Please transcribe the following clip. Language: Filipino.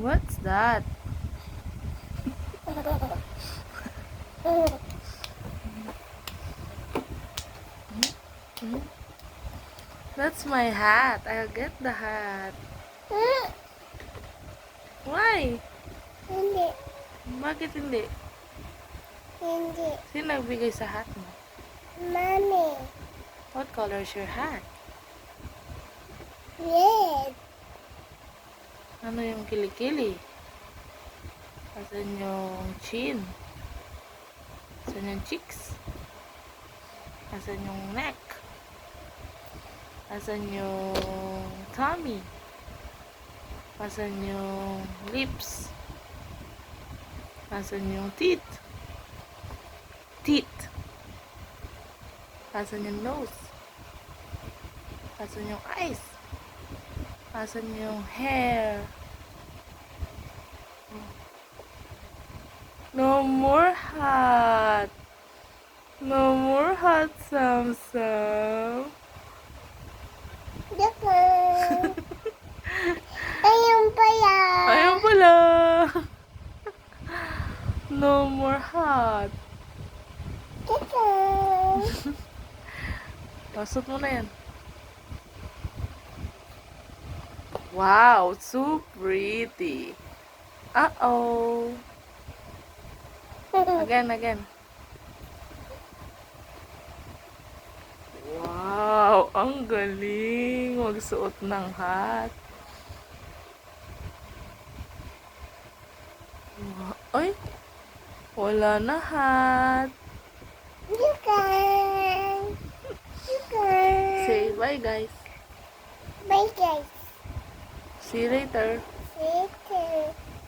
What's that? That's my hat. I'll get the hat. Why? Hindi. Bakit hindi? Hindi. Sino nagbigay sa hat mo? Mommy. What color is your hat? Red. Ano yung kilikili? Asan yung chin? Asan yung cheeks? Asan yung neck? Asan yung tummy? Asan yung lips? Asan yung teeth? Teeth. Asan yung nose? Asan yung eyes? Asan yung hair? No more hat. No more hat, Samsam. Dapat. Ayun pala. Ayun pala. No more hat. Dapat. Pasok mo na yan. Wow, so pretty. Uh-oh. Again. Wow, ang galing magsuot ng hat. Ay, wala na hat. You can. You can. Say bye, guys. Bye guys. See you later.